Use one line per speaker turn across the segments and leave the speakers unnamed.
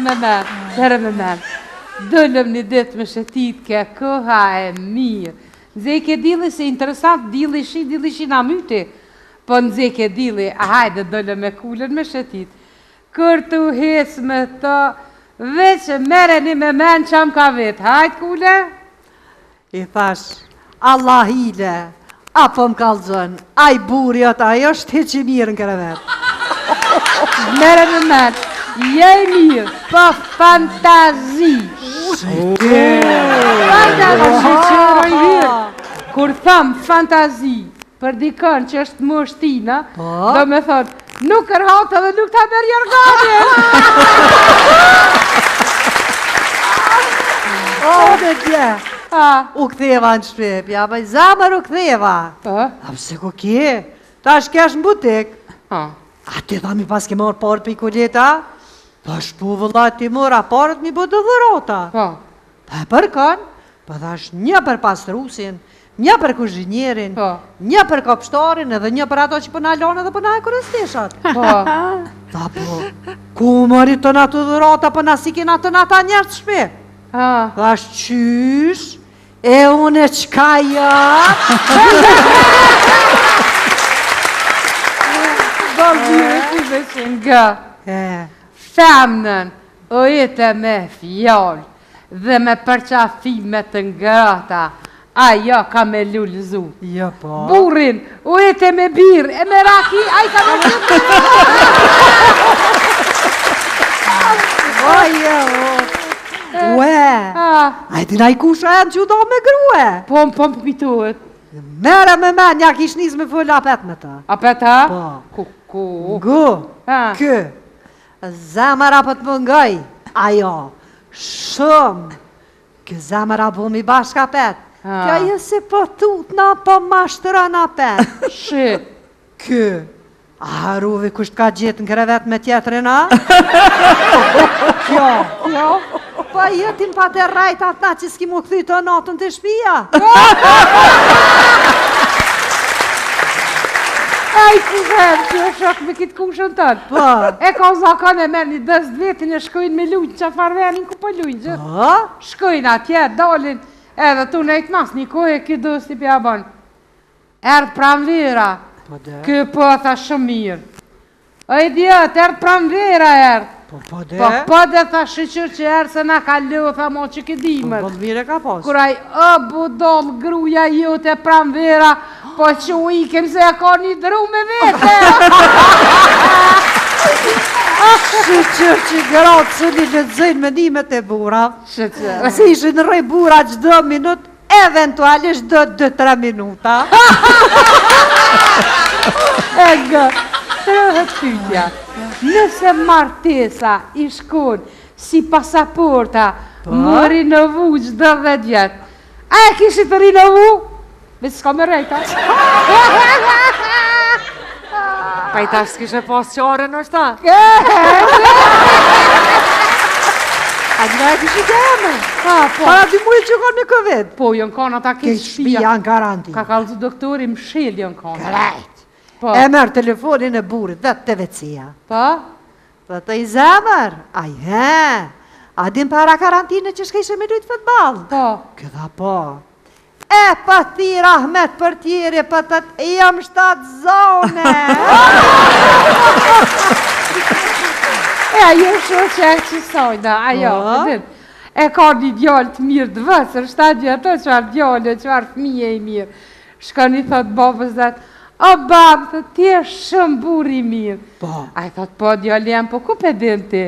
Mere me men. Dëllëm një ditë me shetit ke këha e mirë. Nëzhe ke dili se interesant, dili shi na myti. Po nëzhe ke dili, hajde dëllëm me kullën me shetit. Kërtu hes me të, veç mere një me men që am ka vetë. Hajde kullë?
I thash, Allah hile, apo më kalëzën, aj buri atë, ajo është heq i mirë në kërë vetë.
Mere me men, je mirë, po fantazi. Kur thëmë fantazi për dikën që është më shtina, do me thonë, nuk kërhata dhe nuk ta merë jërgani.
O, dhe tje, u këtheva në shpep, ja, bëj zamër u këtheva. A pëse ku kje, ta shkesh në butik. A ti dhami pas ke morë parët për i kulleta? Ta shpu vëllat ti mora parët mi bëtë dhërota. Ta e përkën, pa thash një për pastrusin, një për kuzhinjerin, një për kopshtarin edhe një për ato që përna lonë edhe përna e kërëstishat. Ta po, ku mëri të në të dhërota përna si kina të në ta njerë të shpe? Thash qysh, e une qka
Femnën, o jetë me fjallë dhe me përqafimet të ngrata, ajo ka me lullëzu.
Jo, po.
Burin, o jetë me birë, e me raki, ajo ka me lullëzu.
Ue, a ti na i kusha e në që do me grue?
Po më pituhet.
Mere me men, ja kish nis me full apet me ta.
Apet ha?
Po.
Ku?
Gu, kë, zemara për të mëngaj, ajo, shumë, kë zemara bu mi bashk apet, kja je se po tut na po mashtëran apet.
Shë.
Kë, a haruvi kusht ka gjithë në krevet me tjetërin, a? Kjo, pa jetim pa të rajt atë na që s'ki mu këthy të natën të shpia.
Aj, ku zërë, që e shok me kitë kushën tënë.
Po.
E ka zakon e merë një 10 vetin e shkojnë me lujnë që farvenin ku po lujnë gjithë.
Po?
Shkojnë atje, dalin, edhe tu në e kënas një kohë e këtë dësti pja banë. Erdë pranvera, kë po tha shumë mirë. Oj djetë, erdë pranvera erdë. Po dhe tha shqyqër që erë se na ka lë, tha mo që këdimet.
Po mire ka posë.
Kuraj, budom, gruja jote pranvera, po që u ikem se e ka një dru me vete.
Shqyqër që gratë së një lëtëzën me nimet e bura.
Shqyqër.
Si ishë në rëj bura gjdo minut, eventualisht do 2-3 minuta.
Ega, të rëhet pytja. Nëse martesa i shkon si pasaporta, më rinovu gjdo 10 vjetë. A e kishit të rinovu? Vëtë s'ka me rejta.
Pa i tash s'kishe pas qare në shta?
A gjëra e kishit e me? Para 2 muaj që ka në Covid.
Po, jënë kanë ata
Ke shpia në garanti.
Ka kalëzu doktori më shil jënë kanë.
Krejt. E merë telefonin e burit dhe të vecia.
Po?
Dhe të i zemër. A din para karantine që shka ishe me lujtë futbal?
Po.
Këdha po. E pa ti rahmet për tjere, për të të jam 7 zone.
E ajo shumë që e qësojna, ajo, e ka një djallë të mirë të vësër, 7 vjetë, qëar djallë, qëar fëmije i mirë. Shka një thotë babës dhe o babë, thë, ti e shumë buri mirë. A i thotë, po djallë jam, po ku pe din ti?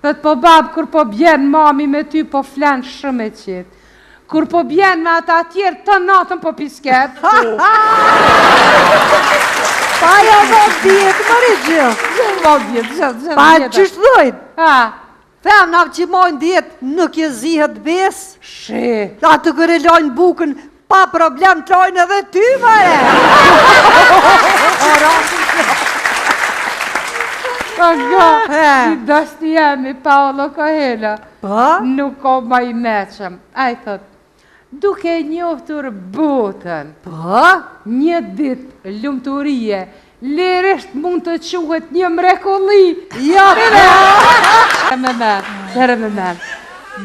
Thotë, po babë, kur po bjenë mami me ty, po flenë shumë e qitë. Kur po bjenë me ata tjerë, të natën po pisket.
Pa ja vod djetë, mëri gjithë.
Vod djetë.
Pa qështë dhojtë? Them, na që mojnë djetë, nuk je zihet besë.
Shë.
Ta të kërë lojnë bukën, pa problem të lojnë edhe ty, mëre.
Si dështi jemi, Paolo Coelho, nuk ko ma i meqëm. A i thot, duke njoftur botën, një dit lumëturie, lirisht mund të quhet një mrekulli.
Ja,
Tere me men.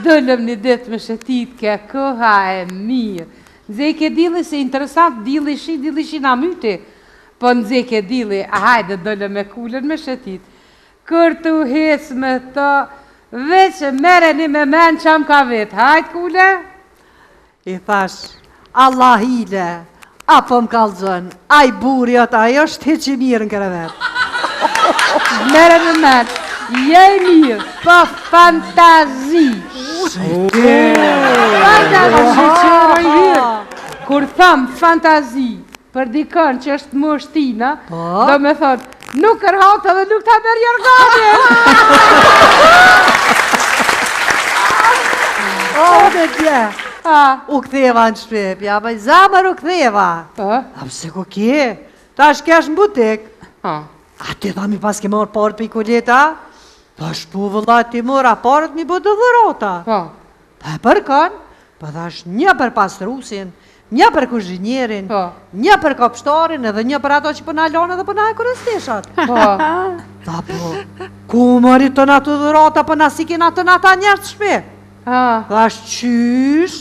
Dëllëm një ditë me shetit ke këha e mirë. Nëzeke dili se interesant, dili shi na myti. Po nëzeke dili, hajde dëllëm me kullën me shetit. Kërtu hec me të, veç mereni me men qam ka vetë. Hajde kullë?
I thash, Allah hile, apo më kalzën, aj buri atë, ajo është heq i mirë në kërë vetë.
Mere me men, jej mirë, po fantazi. Kur thëmë fantazi për dikën që është më shtina, do me thonë, nuk kërhatë dhe nuk ta merë jërgane.
O, dhe tje, u këtheva në shpep, ja, baj zamër u këtheva. A pëse ku kje, ta shkesh në butik. A ti thami pas ke morë parë për i kulleta? Ta shpu vëllat ti mora parët mi bëtë dhërota. Ta e për kanë, pa thash një për pastrusin, një për kuzhinjerin, një për kopshtarin edhe një për ato që përna lonë edhe përna e kërësteshat. Ta po, ku mëri të në të dhërota përna si kena të në ta njerë të shpe? Thash qysh,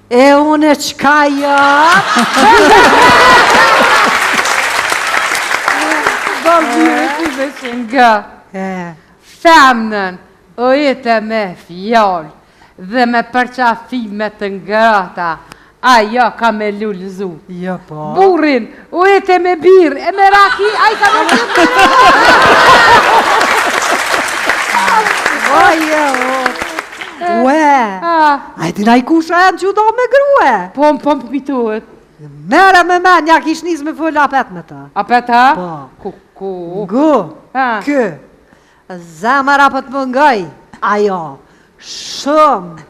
e une qka jatë?
Do dhjë ku dhe që nga femnën, o jetë me fjallë dhe me përqafime të ngrata, ajo ka me lullëzu.
Jo po.
Burin, o jetë me birë, e me raki, ajo ka me lullëzu.
Oje, ue, a e tina i kusha e në që do me grue?
Po pitohet.
Mere me me, nja kish nis me full apet me ta.
Apet ha?
Po.
Ku?
Gu, kë, zemëra për të më ngaj, ajo, shumë,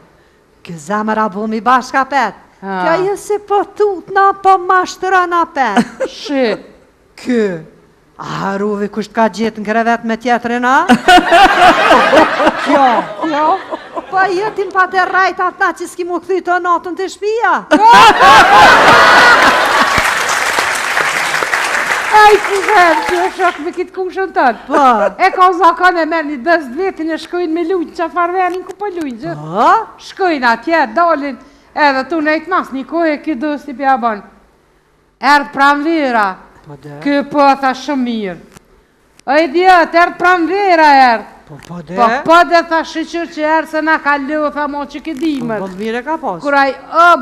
kë zemëra për mi bashka apet, kja je se po tut na po mashtëra na apet.
Shit.
Kë, a haruvi kusht ka gjithë në krevet me tjetërin, a? Kjo, pa jetin pa të rajt ata që s'ki mu këthy të natën të shpia.
Aj, kuzem, që e shok me kitë kushën tënë.
Po.
E ka zakon e merë një 10 vetin e shkojnë me lujnë që farvenin ku po lujnë gjithë.
Po?
Shkojnë atje, dalin, edhe tu në mas një kohë e këtë dosti pja banë. Erdë pramvera, kë po tha shumë mirë. Oj djetë, erdë pramvera erdë.
Po dhe?
Po dhe tha shqyqër që erë se na ka lë, tha mo që këtë dimët.
Po mire ka posë.
Kuraj,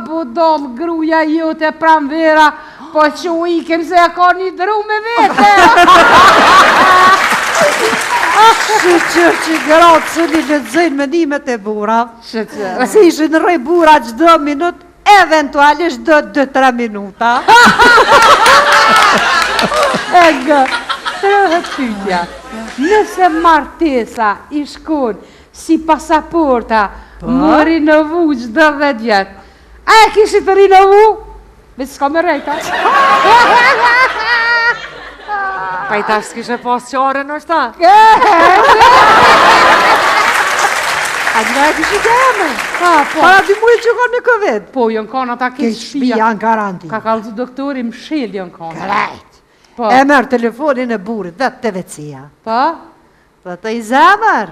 budom, gruja jote pramvera, po që u ikem se e ka një dru me vete.
Shqyqër që gratë së një lëtëzëjnë me nimet e bura.
Shqyqër.
Si ishë në rëj bura gjdo minut, eventualisht do 2-3 minuta.
Ega, të rëhet pytja. Nëse martesa i shkon si pasaporta, më rinovu gjdo 10 vjetë. A e kishit të rinovu? Vëtë s'ka me rejta.
Pa i tash s'kishe pas qare në shta?
A gjëra e kishit e eme? Para 2 mujë që konë me Covid.
Po, jënë kanë ata
Ke
kishë
shpia
shpia.
në garanti.
Ka kalëzu doktori Mshel jënë kanë.
Krejt.
Po.
E mërë telefonin e burit dhe të vecia.
Po?
Dhe të i zemër,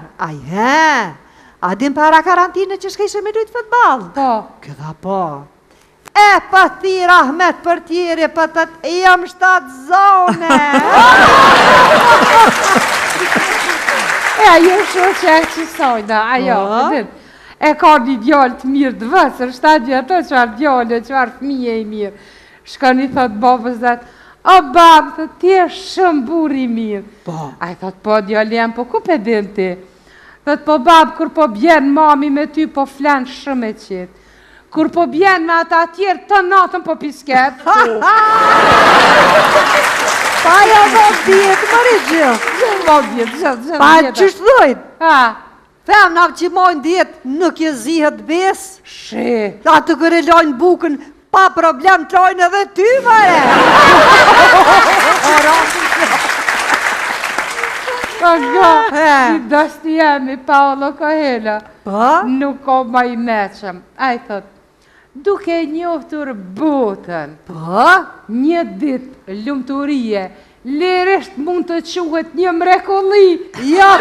a din para karantine që shkejshë me lujtë futbal?
Po.
Këdha po. E pa ti rahmet për tjeri, për të të jam 7 zone.
E ajo shoqe e që sojna, ajo, e ka një djallë të mirë të vësër, 7 vjetë, qëfar djallë, qëfar fëmije i mirë. Shkën i thot babës dhe, o babë, thot, ti e shumë buri mirë.
Po.
A i thot, po djallë jam, po ku pedin ti? Thot, po babë, kur po bjen mami me ty, po flenë shumë e qitë. Kur po bjen me ata tjerë, të natën po pisket.
Pa ja do djetë, mëri gjë.
Gjithë.
Pa qështë dhojtë?
Ha,
Them na që mojnë djetë, nuk je zihet besë.
shi.
Atë kërë lojnë bukën, pa problem të lojnë edhe ty, mëre.
Si dosti jemi, Paolo Coelho,
Po?
nuk ka ma i meqëm. A i thot, duke njoftur botën,
Po?
një dit lumëturie lirisht mund të quhet një mrekulli.
Ja,